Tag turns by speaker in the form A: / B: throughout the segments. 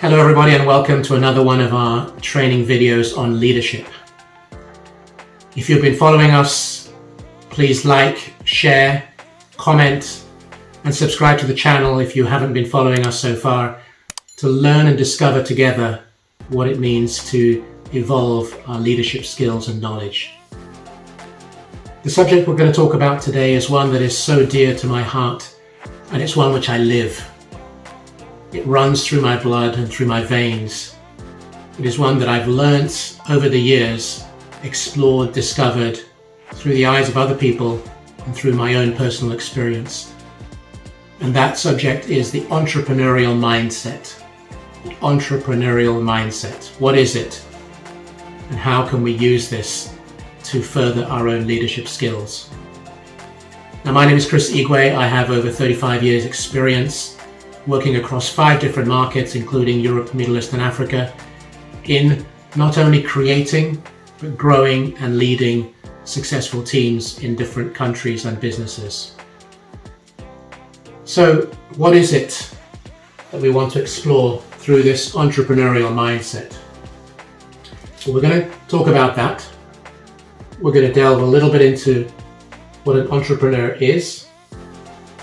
A: Hello everybody and welcome to another one of our training videos on leadership. If you've been following us, please like, share, comment and subscribe to the channel if you haven't been following us so far, to learn and discover together what it means to evolve our leadership skills and knowledge. The subject we're going to talk about today is one that is so dear to my heart, and it's one which I live. It runs through my blood and through my veins. It is one that I've learnt over the years, explored, discovered through the eyes of other people and through my own personal experience. And that subject is the entrepreneurial mindset. The entrepreneurial mindset. What is it? And how can we use this to further our own leadership skills? Now, my name is Chris Igwe. I have over 35 years experience working across 5 different markets, including Europe, Middle East and Africa, in not only creating, but growing and leading successful teams in different countries and businesses. So what is it that we want to explore through this entrepreneurial mindset? Well, we're going to talk about that. We're going to delve a little bit into what an entrepreneur is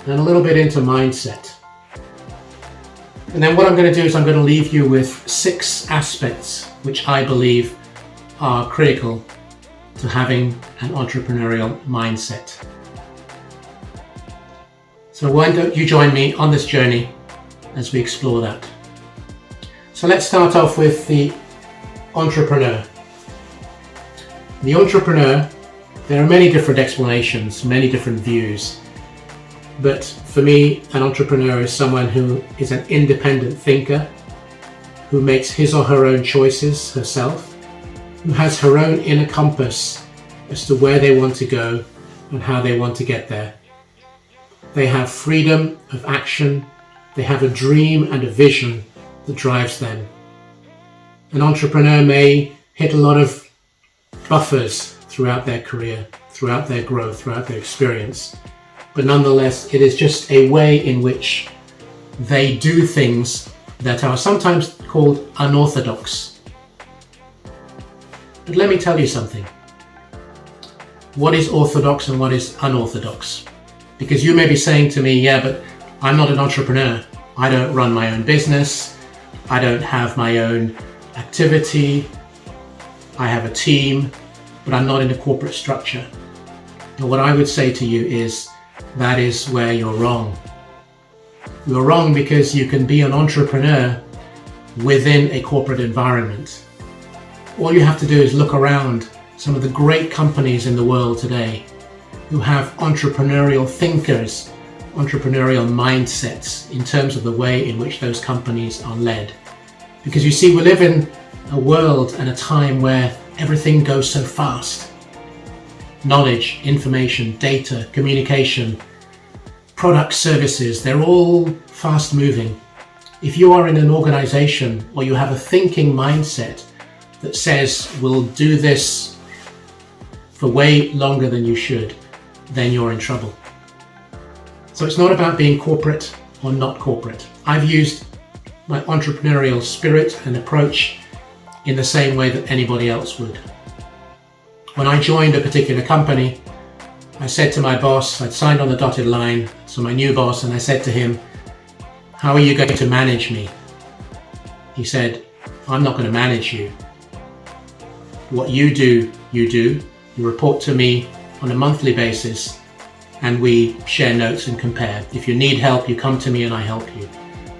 A: and a little bit into mindset. And then what I'm going to do is I'm going to leave you with 6 aspects which I believe are critical to having an entrepreneurial mindset. So why don't you join me on this journey as we explore that. So let's start off with the entrepreneur. The entrepreneur, there are many different explanations, many different views. But for me, an entrepreneur is someone who is an independent thinker, who makes his or her own choices herself, who has her own inner compass as to where they want to go and how they want to get there. They have freedom of action. They have a dream and a vision that drives them. An entrepreneur may hit a lot of buffers throughout their career, throughout their growth, throughout their experience. But nonetheless, it is just a way in which they do things that are sometimes called unorthodox. But let me tell you something. What is orthodox and what is unorthodox? Because you may be saying to me, yeah, but I'm not an entrepreneur. I don't run my own business. I don't have my own activity. I have a team, but I'm not in a corporate structure. And what I would say to you is, that is where you're wrong. You're wrong because you can be an entrepreneur within a corporate environment. All you have to do is look around some of the great companies in the world today who have entrepreneurial thinkers, entrepreneurial mindsets in terms of the way in which those companies are led. Because you see, we live in a world and a time where everything goes so fast. Knowledge, information, data, communication, product, services, they're all fast moving. If you are in an organization or you have a thinking mindset that says we'll do this for way longer than you should, then you're in trouble. So it's not about being corporate or not corporate. I've used my entrepreneurial spirit and approach in the same way that anybody else would. When I joined a particular company, I said to my boss, I'd signed on the dotted line, so my new boss, and I said to him, how are you going to manage me? He said, I'm not going to manage you. What you do, you do. You report to me on a monthly basis, and we share notes and compare. If you need help, you come to me and I help you.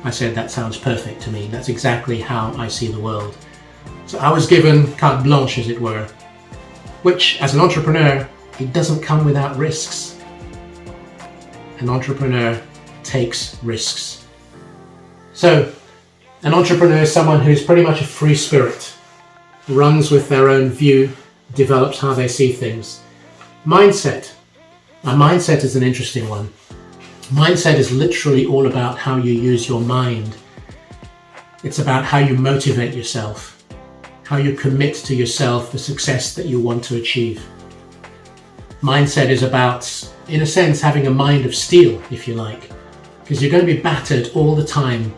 A: I said, that sounds perfect to me. That's exactly how I see the world. So I was given carte blanche, as it were, which, as an entrepreneur, it doesn't come without risks. An entrepreneur takes risks. So, an entrepreneur is someone who's pretty much a free spirit, runs with their own view, develops how they see things. Mindset. Now, mindset is an interesting one. Mindset is literally all about how you use your mind. It's about how you motivate yourself, how you commit to yourself the success that you want to achieve. Mindset is about, in a sense, having a mind of steel, if you like, because you're going to be battered all the time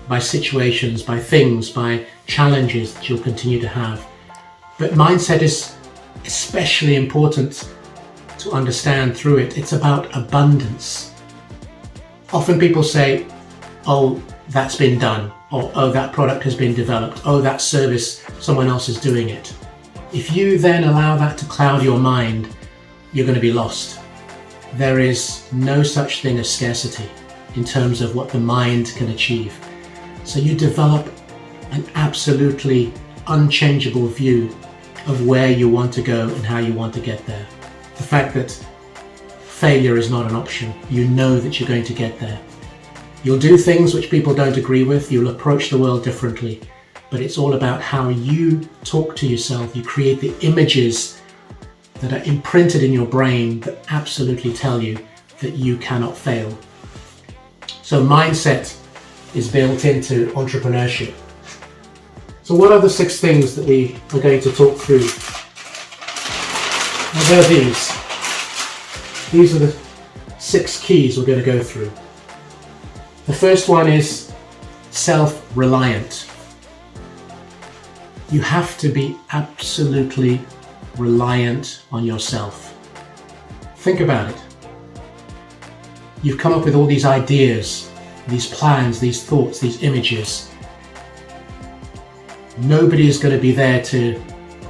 A: by situations, by things, by challenges that you'll continue to have. But mindset is especially important to understand through it. It's about abundance. Often people say, oh, that's been done, or oh, that product has been developed, oh, that service, someone else is doing it. If you then allow that to cloud your mind, you're going to be lost. There is no such thing as scarcity in terms of what the mind can achieve. So you develop an absolutely unchangeable view of where you want to go and how you want to get there. The fact that failure is not an option. You know that you're going to get there. You'll do things which people don't agree with. You'll approach the world differently. But it's all about how you talk to yourself. You create the images that are imprinted in your brain that absolutely tell you that you cannot fail. So mindset is built into entrepreneurship. So what are the 6 things that we are going to talk through? Well, there are these. These are the 6 keys we're going to go through. The first one is self-reliant. You have to be absolutely reliant on yourself. Think about it. You've come up with all these ideas, these plans, these thoughts, these images. Nobody is going to be there to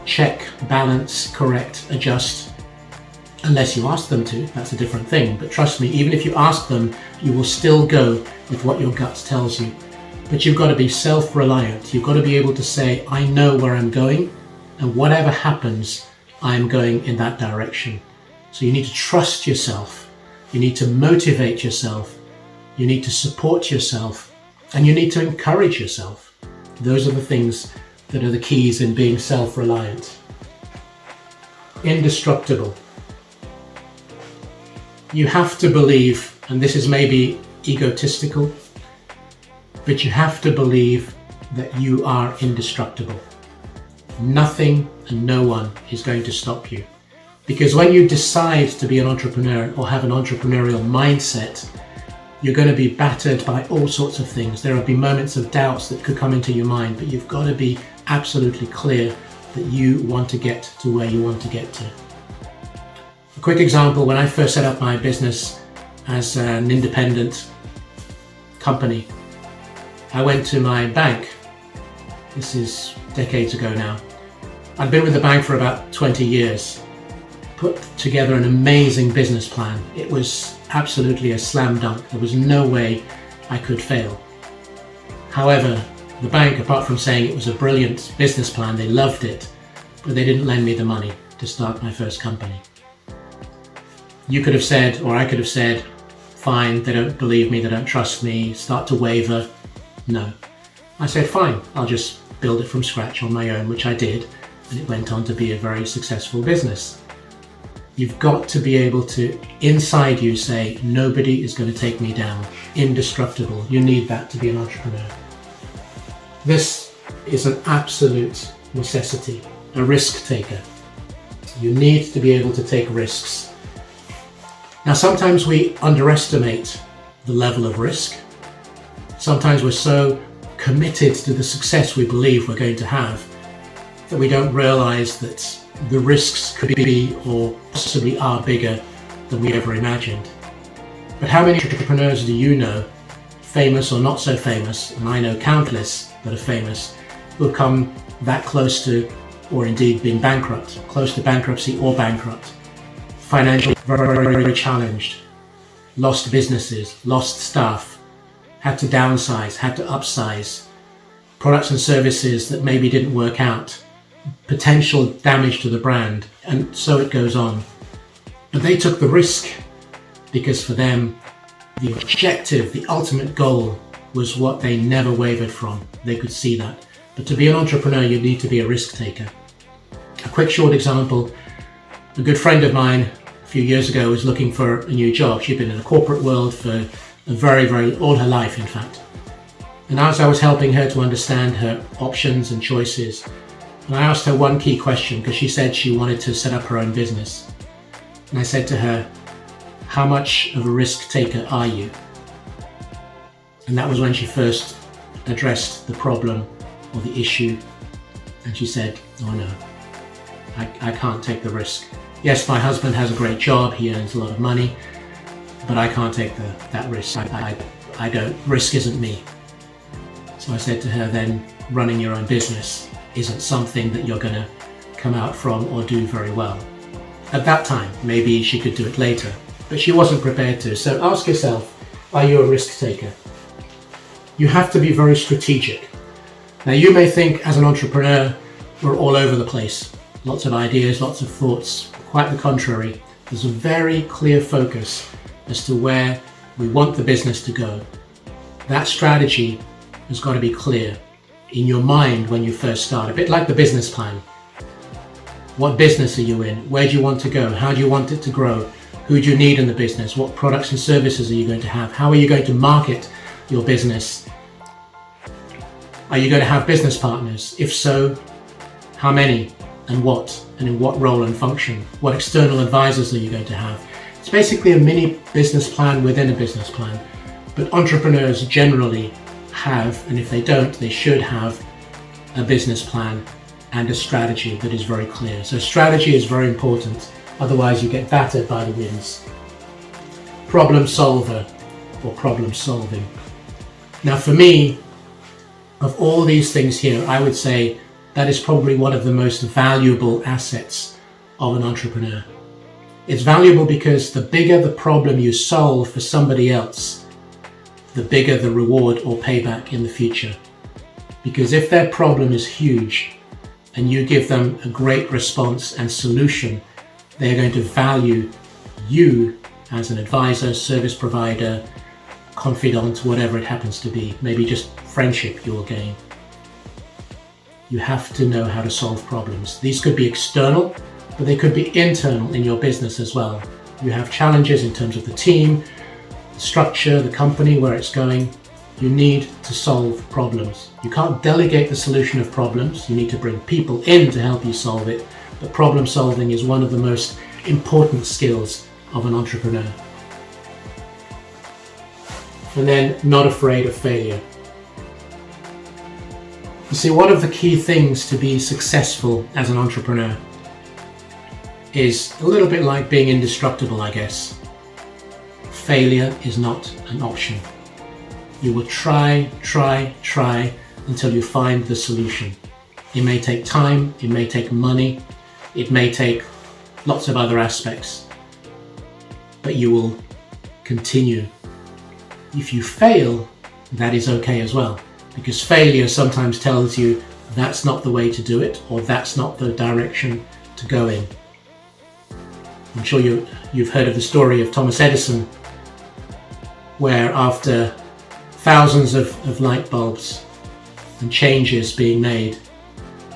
A: check, balance, correct, adjust, unless you ask them to. That's a different thing. But trust me, even if you ask them, you will still go with what your gut tells you. But you've got to be self-reliant. You've got to be able to say, I know where I'm going, and whatever happens, I'm going in that direction. So you need to trust yourself. You need to motivate yourself. You need to support yourself, and you need to encourage yourself. Those are the things that are the keys in being self-reliant. Indestructible. You have to believe, and this is maybe egotistical, but you have to believe that you are indestructible. Nothing and no one is going to stop you. Because when you decide to be an entrepreneur or have an entrepreneurial mindset, you're going to be battered by all sorts of things. There will be moments of doubts that could come into your mind, but you've got to be absolutely clear that you want to get to where you want to get to. A quick example, when I first set up my business as an independent company, I went to my bank. This is decades ago now. I'd been with the bank for about 20 years, put together an amazing business plan. It was absolutely a slam dunk. There was no way I could fail. However, the bank, apart from saying it was a brilliant business plan, they loved it, but they didn't lend me the money to start my first company. You could have said, or I could have said, fine, they don't believe me, they don't trust me, start to waver. No. I said, fine, I'll just build it from scratch on my own, which I did, and it went on to be a very successful business. You've got to be able to, inside you, say, nobody is going to take me down. Indestructible. You need that to be an entrepreneur. This is an absolute necessity, a risk taker. You need to be able to take risks. Now, sometimes we underestimate the level of risk. Sometimes we're so committed to the success we believe we're going to have that we don't realize that the risks could be or possibly are bigger than we ever imagined. But how many entrepreneurs do you know, famous or not so famous, and I know countless that are famous, who have come that close to, or indeed been bankrupt, close to bankruptcy or bankrupt, financially very challenged, lost businesses, lost staff, had to downsize, had to upsize, products and services that maybe didn't work out, potential damage to the brand, and so it goes on. But they took the risk because for them, the objective, the ultimate goal was what they never wavered from. They could see that. But to be an entrepreneur, you need to be a risk taker. A quick short example, a good friend of mine a few years ago was looking for a new job. She'd been in the corporate world for all her life, in fact. And as I was helping her to understand her options and choices, and I asked her one key question because she said she wanted to set up her own business. And I said to her, how much of a risk taker are you? And that was when she first addressed the problem or the issue, and she said, oh no, I can't take the risk. Yes, my husband has a great job, he earns a lot of money, but I can't take that risk. I don't, risk isn't me. So I said to her, then running your own business isn't something that you're going to come out from or do very well. At that time, maybe she could do it later, but she wasn't prepared to. So ask yourself, are you a risk taker? You have to be very strategic. Now you may think as an entrepreneur, we're all over the place. Lots of ideas, lots of thoughts. Quite the contrary. There's a very clear focus as to where we want the business to go. That strategy has got to be clear in your mind when you first start, a bit like the business plan. What business are you in? Where do you want to go? How do you want it to grow? Who do you need in the business? What products and services are you going to have? How are you going to market your business? Are you going to have business partners? If so, how many and what? And in what role and function? What external advisors are you going to have? It's basically a mini business plan within a business plan. But entrepreneurs generally have, and if they don't, they should have a business plan and a strategy that is very clear. So strategy is very important, otherwise you get battered by the winds. Problem solver or problem solving. Now for me, of all these things here, I would say that is probably one of the most valuable assets of an entrepreneur. It's valuable because the bigger the problem you solve for somebody else, the bigger the reward or payback in the future. Because if their problem is huge and you give them a great response and solution, they're going to value you as an advisor, service provider, confidant, whatever it happens to be. Maybe just friendship you will gain. You have to know how to solve problems. These could be external, but they could be internal in your business as well. You have challenges in terms of the team, the structure, the company, where it's going. You need to solve problems. You can't delegate the solution of problems. You need to bring people in to help you solve it. But problem solving is one of the most important skills of an entrepreneur. And then not afraid of failure. You see, one of the key things to be successful as an entrepreneur is a little bit like being indestructible, I guess. Failure is not an option. You will try until you find the solution. It may take time, it may take money, it may take lots of other aspects, but you will continue. If you fail, that is okay as well, because failure sometimes tells you that's not the way to do it, or that's not the direction to go in. I'm sure you've heard of the story of Thomas Edison, where after thousands of light bulbs and changes being made,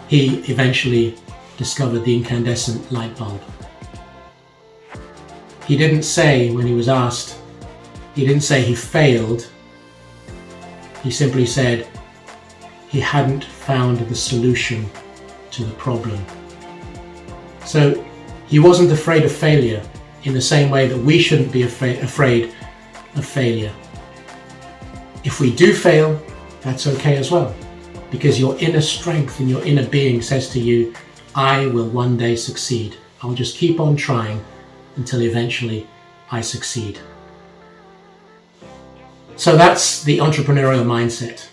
A: he eventually discovered the incandescent light bulb. He didn't say, when he was asked, he didn't say he failed. He simply said he hadn't found the solution to the problem. So he wasn't afraid of failure in the same way that we shouldn't be afraid of failure. If we do fail, that's okay as well, because your inner strength and your inner being says to you, I will one day succeed. I'll just keep on trying until eventually I succeed. So that's the entrepreneurial mindset.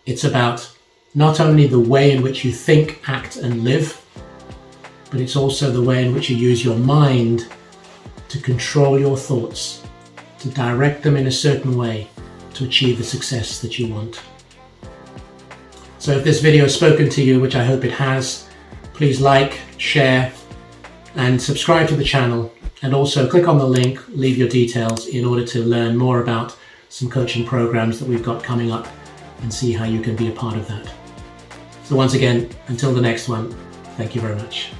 A: It's about not only the way in which you think, act, and live, but it's also the way in which you use your mind to control your thoughts, to direct them in a certain way to achieve the success that you want. So if this video has spoken to you, which I hope it has, please like, share, and subscribe to the channel. And also click on the link, leave your details in order to learn more about some coaching programs that we've got coming up and see how you can be a part of that. So once again, until the next one, thank you very much.